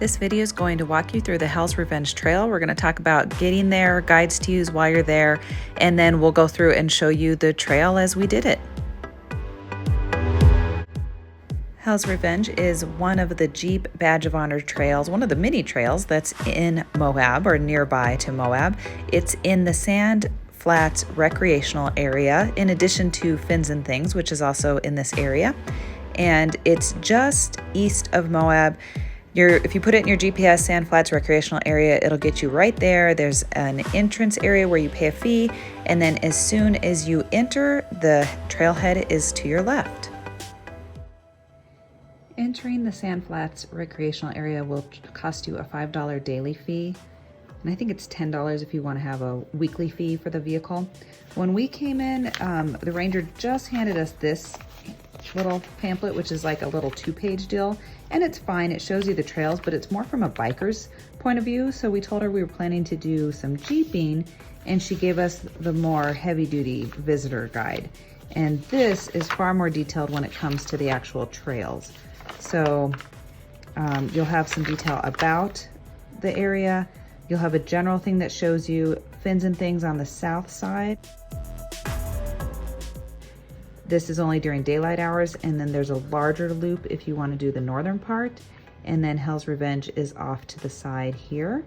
This video is going to walk you through the Hell's Revenge Trail. We're going to talk about getting there, guides to use while you're there, and then we'll go through and show you the trail as we did it. Hell's Revenge is one of the Jeep Badge of Honor trails, one of the mini trails that's in Moab or nearby to Moab. It's in the Sand Flats recreational area, in addition to Fins and Things, which is also in this area. And it's just east of Moab. If you put it in your GPS, Sand Flats recreational area, it'll get you right there. There's an entrance area where you pay a fee, and then as soon as you enter, the trailhead is to your left. Entering the Sand Flats recreational area will cost you a $5 daily fee, and I think it's $10 if you want to have a weekly fee for the vehicle. When we came in, the ranger just handed us this little pamphlet, which is like a little 2-page deal, and it's fine. It shows you the trails, but it's more from a biker's point of view. So we told her we were planning to do some jeeping, and she gave us the more heavy-duty visitor guide. And this is far more detailed when it comes to the actual trails. So you'll have some detail about the area. You'll have a general thing that shows you Fins and Things on the south side. This is only during daylight hours, and then there's a larger loop if you want to do the northern part, and then Hell's Revenge is off to the side here.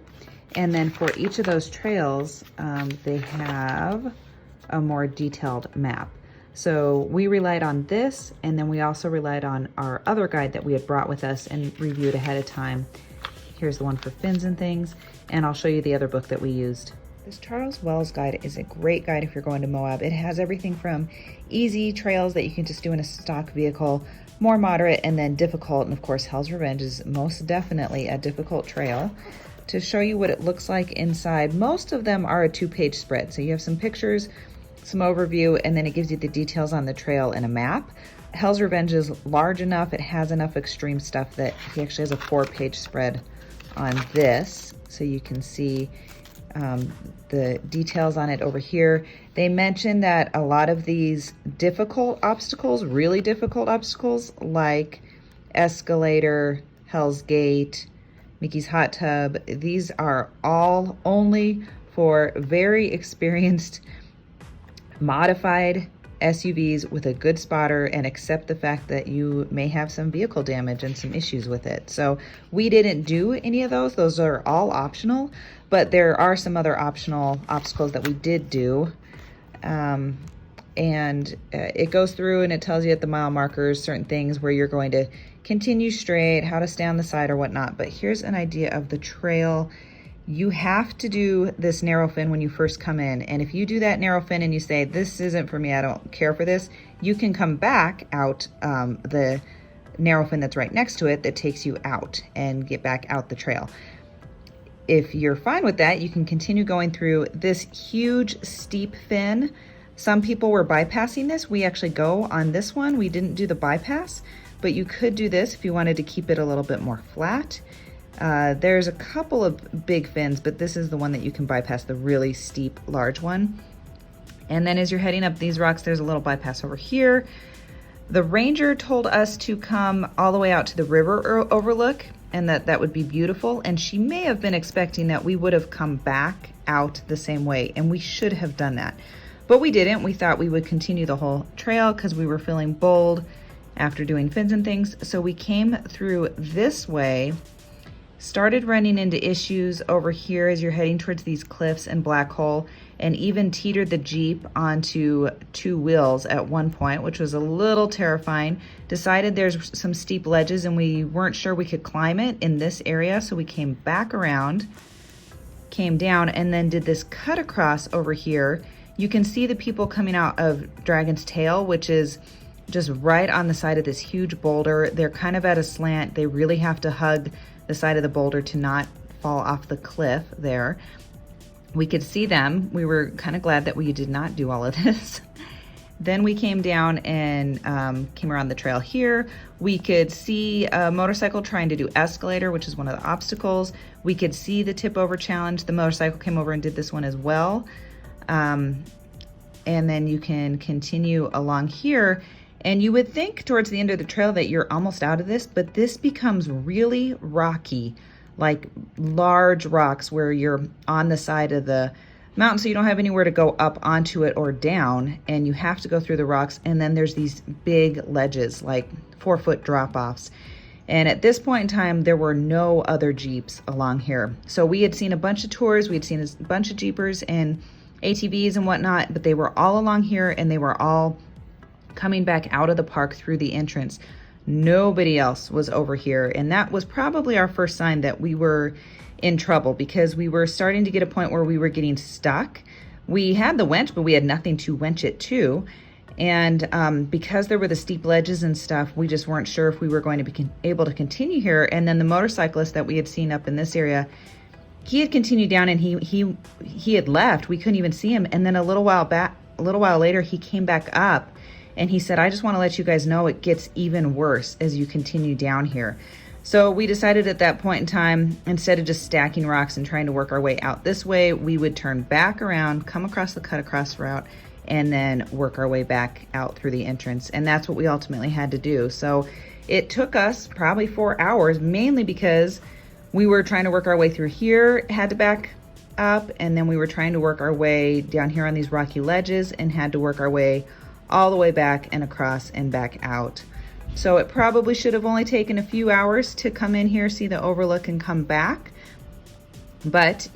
And then for each of those trails, they have a more detailed map. So we relied on this, and then we also relied on our other guide that we had brought with us and reviewed ahead of time. Here's the one for Fins and Things, and I'll show you the other book that we used. This Charles Wells guide is a great guide if you're going to Moab. It has everything from easy trails that you can just do in a stock vehicle, more moderate, and then difficult. And of course, Hell's Revenge is most definitely a difficult trail. To show you what it looks like inside, most of them are a 2-page spread. So you have some pictures, some overview, and then it gives you the details on the trail and a map. Hell's Revenge is large enough, it has enough extreme stuff that he actually has a 4-page spread on this. So you can see the details on it over here. They mentioned that a lot of these difficult obstacles, really difficult obstacles, like Escalator, Hell's Gate, Mickey's Hot Tub, these are all only for very experienced modified SUVs with a good spotter and accept the fact that you may have some vehicle damage and some issues with it. So we didn't do any of those. Those are all optional, but there are some other optional obstacles that we did do. It goes through and it tells you at the mile markers certain things where you're going to continue straight, how to stay on the side or whatnot. But here's an idea of the trail. You have to do this narrow fin when you first come in. And if you do that narrow fin and you say, this isn't for me, I don't care for this, you can come back out the narrow fin that's right next to it that takes you out and get back out the trail. If you're fine with that, you can continue going through this huge steep fin. Some people were bypassing this. We actually go on this one. We didn't do the bypass, but you could do this if you wanted to keep it a little bit more flat. There's a couple of big fins, but this is the one that you can bypass, the really steep, large one. And then as you're heading up these rocks, there's a little bypass over here. The ranger told us to come all the way out to the river overlook, and that would be beautiful. And she may have been expecting that we would have come back out the same way, and we should have done that. But we didn't. We thought we would continue the whole trail because we were feeling bold after doing Fins and Things. So we came through this way. Started running into issues over here as you're heading towards these cliffs and Black Hole, and even teetered the Jeep onto 2 wheels at one point, which was a little terrifying. Decided there's some steep ledges and we weren't sure we could climb it in this area, so we came back around, came down, and then did this cut across over here. You can see the people coming out of Dragon's Tail, which is just right on the side of this huge boulder. They're kind of at a slant. They really have to hug the side of the boulder to not fall off the cliff there. We could see them. We were kind of glad that we did not do all of this. Then we came down and came around the trail here. We could see a motorcycle trying to do Escalator, which is one of the obstacles. We could see the tip over challenge. The motorcycle came over and did this one as well. And then you can continue along here. And you would think towards the end of the trail that you're almost out of this, but this becomes really rocky like large rocks where you're on the side of the mountain, so you don't have anywhere to go up onto it or down, and you have to go through the rocks. And then there's these big ledges, like 4-foot drop-offs. And at this point in time, there were no other Jeeps along here. So we had seen a bunch of tours, we had seen a bunch of Jeepers and ATVs and whatnot, but they were all along here, and they were all coming back out of the park through the entrance. Nobody else was over here. And that was probably our first sign that we were in trouble, because we were starting to get a point where we were getting stuck. We had the winch, but we had nothing to winch it to. And because there were the steep ledges and stuff, we just weren't sure if we were going to be able to continue here. And then the motorcyclist that we had seen up in this area, he had continued down, and he had left. We couldn't even see him. And then a little while later, he came back up, and he said, "I just want to let you guys know it gets even worse as you continue down here." So we decided at that point in time, instead of just stacking rocks and trying to work our way out this way, we would turn back around, come across the cut across route, and then work our way back out through the entrance. And that's what we ultimately had to do. So it took us probably 4 hours, mainly because we were trying to work our way through here, had to back up, and then we were trying to work our way down here on these rocky ledges and had to work our way all the way back and across and back out. So it probably should have only taken a few hours to come in here, see the overlook, and come back. But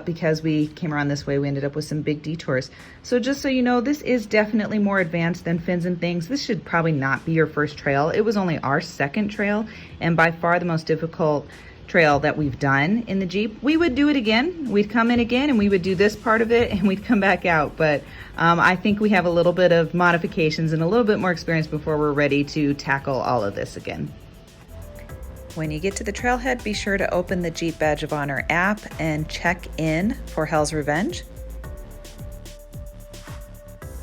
because we came around this way, we ended up with some big detours. So just so you know, this is definitely more advanced than Fins and Things. This should probably not be your first trail. It was only our second trail, and by far the most difficult trail that we've done in the Jeep. We would do it again. We'd come in again, and we would do this part of it, and we'd come back out. But I think we have a little bit of modifications and a little bit more experience before we're ready to tackle all of this again. When you get to the trailhead, be sure to open the Jeep Badge of Honor app and check in for Hell's Revenge.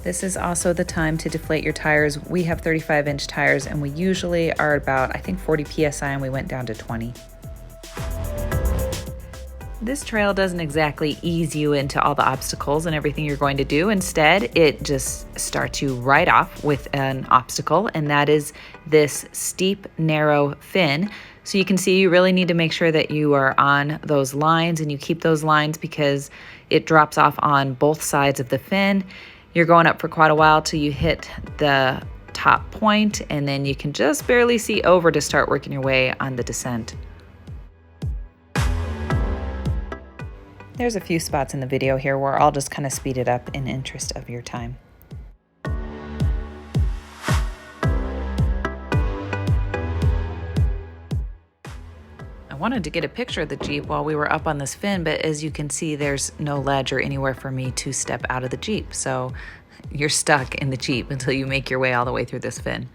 This is also the time to deflate your tires. We have 35-inch tires, and we usually are about, I think, 40 PSI, and we went down to 20. This trail doesn't exactly ease you into all the obstacles and everything you're going to do. Instead, it just starts you right off with an obstacle, and that is this steep, narrow fin. So you can see you really need to make sure that you are on those lines, and you keep those lines because it drops off on both sides of the fin. You're going up for quite a while till you hit the top point, and then you can just barely see over to start working your way on the descent. There's a few spots in the video here where I'll just kind of speed it up in interest of your time. I wanted to get a picture of the Jeep while we were up on this fin, but as you can see, there's no ledge or anywhere for me to step out of the Jeep. So you're stuck in the Jeep until you make your way all the way through this fin.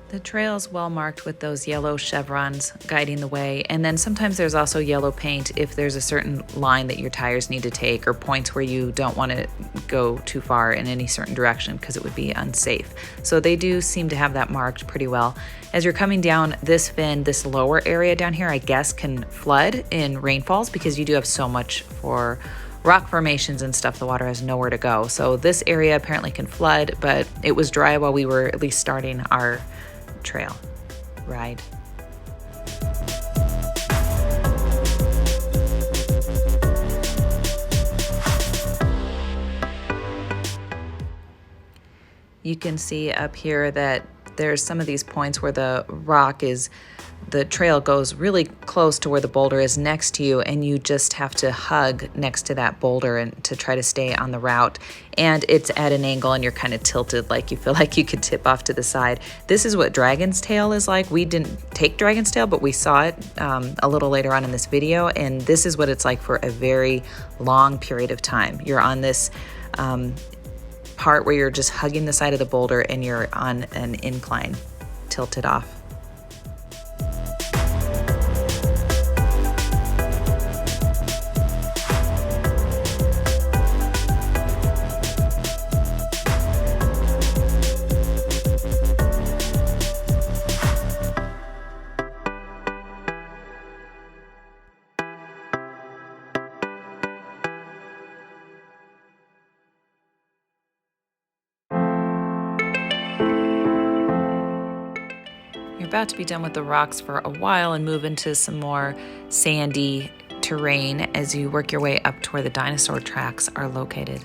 The trail is well marked with those yellow chevrons guiding the way, and then sometimes there's also yellow paint if there's a certain line that your tires need to take, or points where you don't want to go too far in any certain direction because it would be unsafe. So they do seem to have that marked pretty well. As you're coming down this fin, this lower area down here, I guess, can flood in rainfalls because you do have so much for rock formations and stuff. The water has nowhere to go. So this area apparently can flood, but it was dry while we were at least starting our trail ride. You can see up here that there's some of these points where the trail goes really close to where the boulder is next to you, and you just have to hug next to that boulder and to try to stay on the route. And it's at an angle and you're kind of tilted, like you feel like you could tip off to the side. This is what Dragon's Tail is like. We didn't take Dragon's Tail, but we saw it a little later on in this video, and this is what it's like for a very long period of time. You're on this part where you're just hugging the side of the boulder and you're on an incline, tilted off. about to be done with the rocks for a while and move into some more sandy terrain as you work your way up to where the dinosaur tracks are located.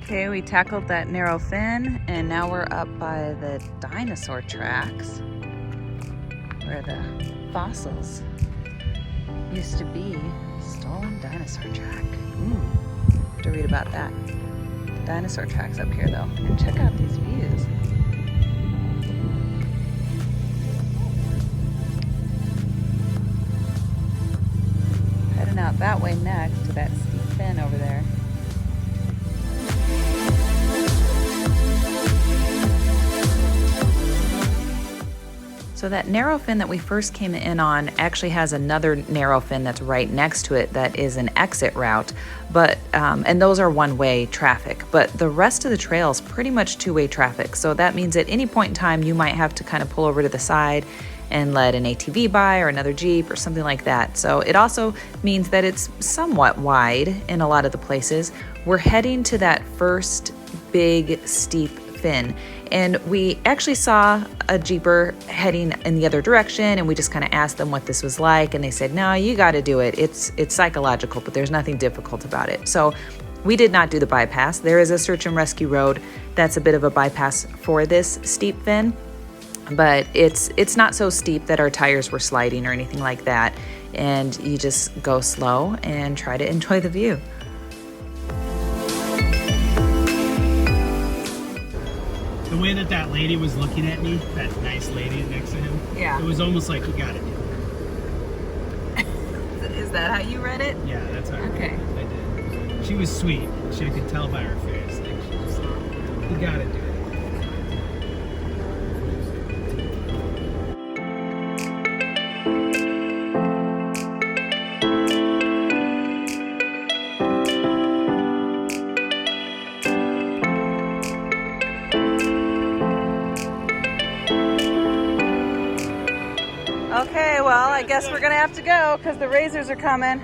Okay, we tackled that narrow fin, and now we're up by the dinosaur tracks where the fossils used to be. Stolen dinosaur track. Have to read about that. Dinosaur tracks up here though, and check out these views. Heading out that way next to that steep fin over there. So that narrow fin that we first came in on actually has another narrow fin that's right next to it that is an exit route, but and those are one-way traffic, but the rest of the trail is pretty much two-way traffic. So that means at any point in time you might have to kind of pull over to the side and let an ATV by or another Jeep or something like that. So it also means that it's somewhat wide in a lot of the places. We're heading to that first big steep fin, and we actually saw a Jeeper heading in the other direction, and we just kind of asked them what this was like, and they said, no, you got to do it. It's psychological, but there's nothing difficult about it. So we did not do the bypass. There is a search and rescue road that's a bit of a bypass for this steep fin, but it's not so steep that our tires were sliding or anything like that, and you just go slow and try to enjoy the view. The way that lady was looking at me, that nice lady next to him, yeah, it was almost like, you got it. Is that how you read it? Yeah, that's how okay. I did. She was sweet. I could tell by her face. Like, she was like, you got it, dude. Okay, well, I guess we're gonna have to go because the razors are coming.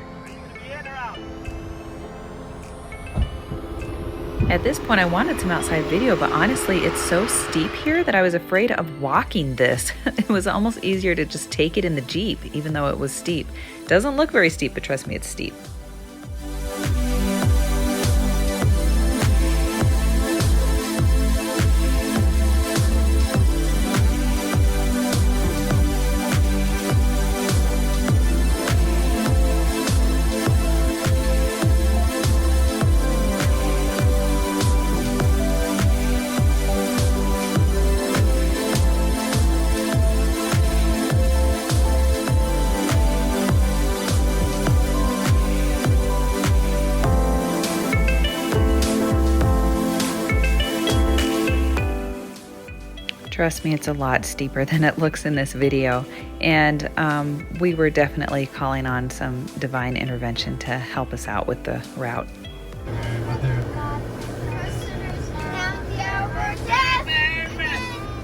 At this point, I wanted some outside video, but honestly, it's so steep here that I was afraid of walking this. It was almost easier to just take it in the Jeep, even though it was steep. Doesn't look very steep, but trust me, it's steep. Trust me, it's a lot steeper than it looks in this video, and we were definitely calling on some divine intervention to help us out with the route.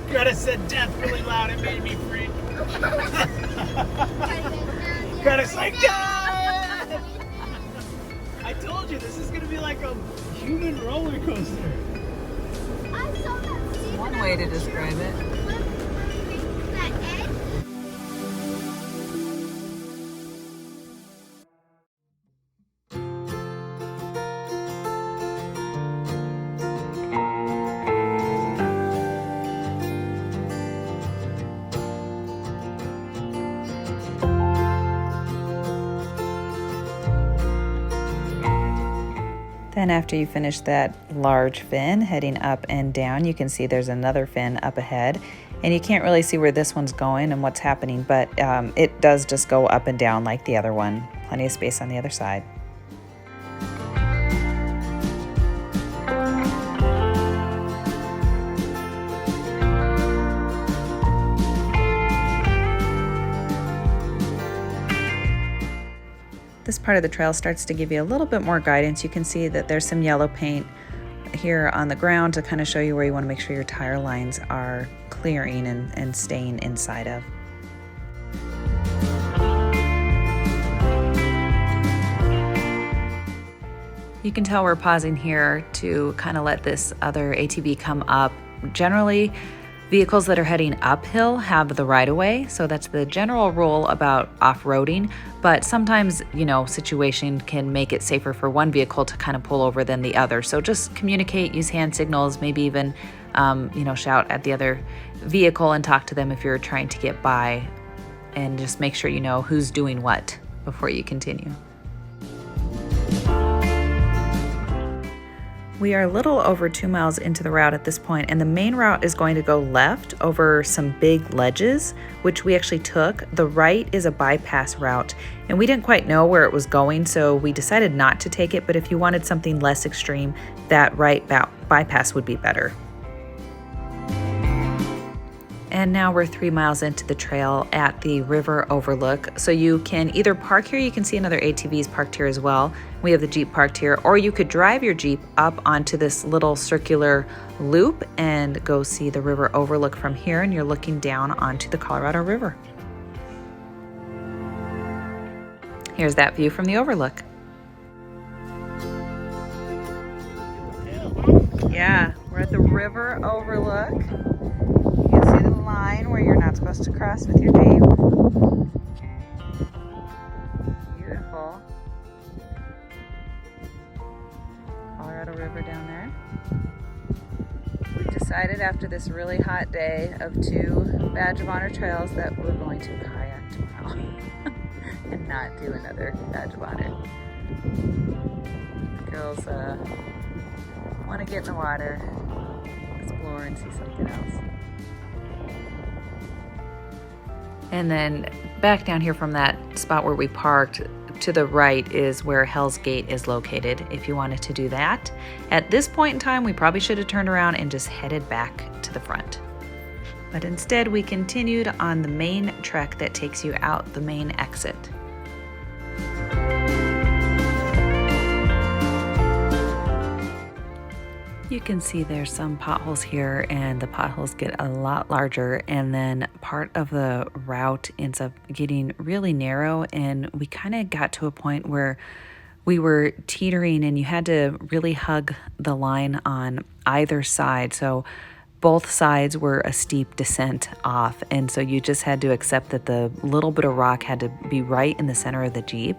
Greta said death really loud, it made me freak. Greta's like, death! I told you, this is gonna be like a human roller coaster. One way to describe it. Then after you finish that large fin heading up and down, you can see there's another fin up ahead, and you can't really see where this one's going and what's happening, but it does just go up and down like the other one. Plenty of space on the other side. This part of the trail starts to give you a little bit more guidance. You can see that there's some yellow paint here on the ground to kind of show you where you want to make sure your tire lines are clearing and staying inside of. You can tell we're pausing here to kind of let this other ATV come up. Generally, vehicles that are heading uphill have the right of way, so that's the general rule about off-roading, but sometimes, situation can make it safer for one vehicle to kind of pull over than the other. So just communicate, use hand signals, maybe even, shout at the other vehicle and talk to them if you're trying to get by, and just make sure you know who's doing what before you continue. We are a little over 2 miles into the route at this point, and the main route is going to go left over some big ledges, which we actually took. The right is a bypass route, and we didn't quite know where it was going, so we decided not to take it, but if you wanted something less extreme, that right bypass would be better. And now we're 3 miles into the trail at the river overlook. So you can either park here, you can see another ATV's parked here as well. We have the Jeep parked here, or you could drive your Jeep up onto this little circular loop and go see the river overlook from here, and you're looking down onto the Colorado River. Here's that view from the overlook. Yeah, we're at the river overlook. You can see the line where you're not supposed to cross with your Jeep. Beautiful. Colorado River down there. We decided after this really hot day of 2 Badge of Honor trails that we're going to kayak tomorrow and not do another Badge of Honor. Girls want to get in the water, explore, and see something else. And then back down here from that spot where we parked, to the right is where Hell's Gate is located, if you wanted to do that. At this point in time, we probably should have turned around and just headed back to the front. But instead, we continued on the main trek that takes you out the main exit. You can see there's some potholes here, and the potholes get a lot larger, and then part of the route ends up getting really narrow, and we kind of got to a point where we were teetering and you had to really hug the line on either side. So both sides were a steep descent off, and so you just had to accept that the little bit of rock had to be right in the center of the Jeep.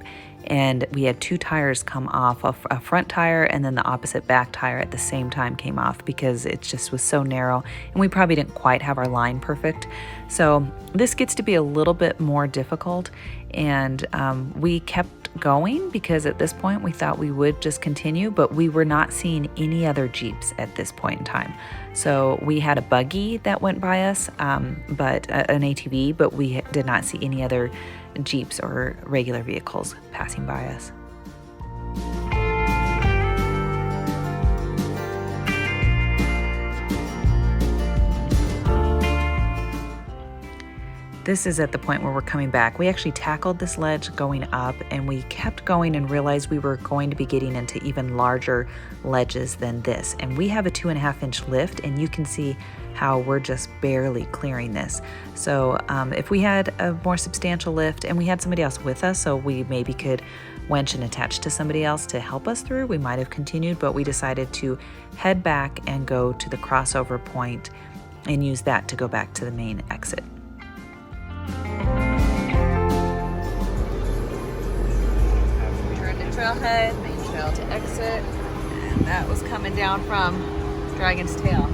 And we had 2 tires come off, a front tire and then the opposite back tire at the same time came off because it just was so narrow, and we probably didn't quite have our line perfect. So this gets to be a little bit more difficult, and we kept going because at this point we thought we would just continue, but we were not seeing any other Jeeps at this point in time. So we had a buggy that went by us, but an ATV, but we did not see any other Jeeps or regular vehicles passing by us. This is at the point where we're coming back. We actually tackled this ledge going up, and we kept going and realized we were going to be getting into even larger ledges than this. And we have a 2.5-inch lift, and you can see how we're just barely clearing this. So if we had a more substantial lift and we had somebody else with us, so we maybe could winch and attach to somebody else to help us through, we might have continued, but we decided to head back and go to the crossover point and use that to go back to the main exit. Turn to trailhead, main trail to exit, and that was coming down from Dragon's Tail.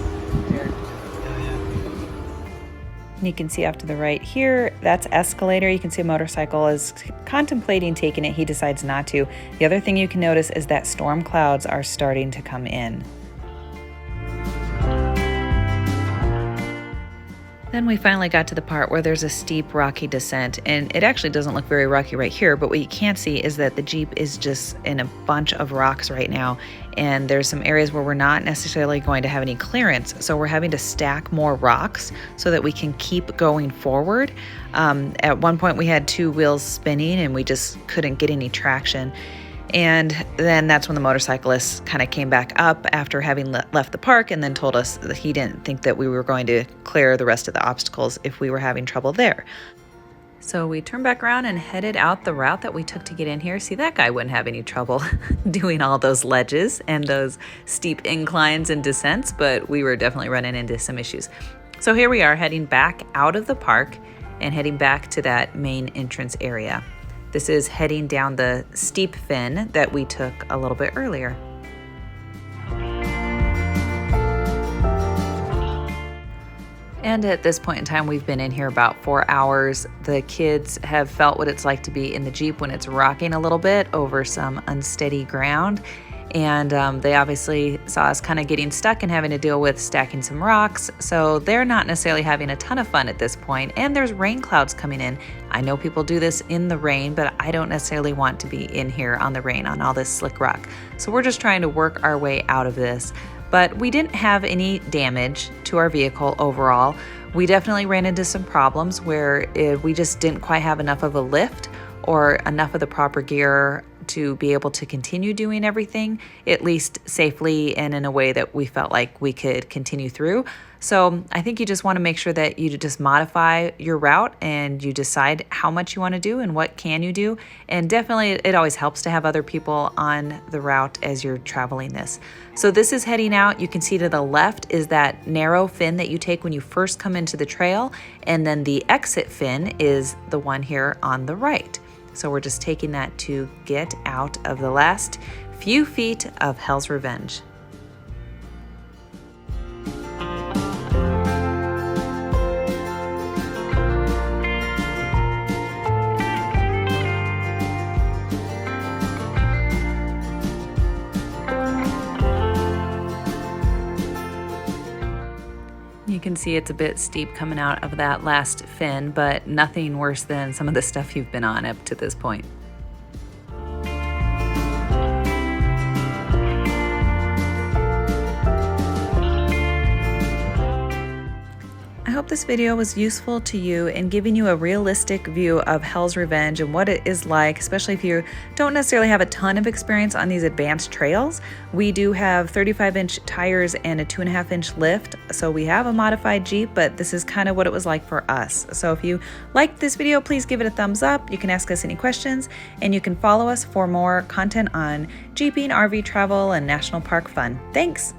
You can see off to the right here, that's escalator. You can see a motorcycle is contemplating taking it. He decides not to. The other thing you can notice is that storm clouds are starting to come in. Then we finally got to the part where there's a steep rocky descent, and it actually doesn't look very rocky right here, but what you can't see is that the Jeep is just in a bunch of rocks right now, and there's some areas where we're not necessarily going to have any clearance, so we're having to stack more rocks so that we can keep going forward. At one point we had 2 wheels spinning and we just couldn't get any traction. And then that's when the motorcyclist kind of came back up after having left the park and then told us that he didn't think that we were going to clear the rest of the obstacles if we were having trouble there. So we turned back around and headed out the route that we took to get in here. See, that guy wouldn't have any trouble doing all those ledges and those steep inclines and descents, but we were definitely running into some issues. So here we are heading back out of the park and heading back to that main entrance area. This is heading down the steep fin that we took a little bit earlier. And at this point in time, we've been in here about 4 hours. The kids have felt what it's like to be in the Jeep when it's rocking a little bit over some unsteady ground. And they obviously saw us kind of getting stuck and having to deal with stacking some rocks. So they're not necessarily having a ton of fun at this point. And there's rain clouds coming in. I know people do this in the rain, but I don't necessarily want to be in here on the rain on all this slick rock. So we're just trying to work our way out of this. But we didn't have any damage to our vehicle overall. We definitely ran into some problems where we just didn't quite have enough of a lift or enough of the proper gear to be able to continue doing everything, at least safely and in a way that we felt like we could continue through. So I think you just want to make sure that you just modify your route and you decide how much you want to do and what can you do. And definitely it always helps to have other people on the route as you're traveling this. So this is heading out. You can see to the left is that narrow fin that you take when you first come into the trail. And then the exit fin is the one here on the right. So we're just taking that to get out of the last few feet of Hell's Revenge. You can see it's a bit steep coming out of that last fin, but nothing worse than some of the stuff you've been on up to this point. I hope this video was useful to you in giving you a realistic view of Hell's Revenge and what it is like, especially if you don't necessarily have a ton of experience on these advanced trails. We do have 35-inch tires and a 2.5-inch lift, so we have a modified Jeep, but this is kind of what it was like for us. So if you liked this video, please give it a thumbs up. You can ask us any questions, and you can follow us for more content on Jeeping, RV travel, and national park fun. Thanks!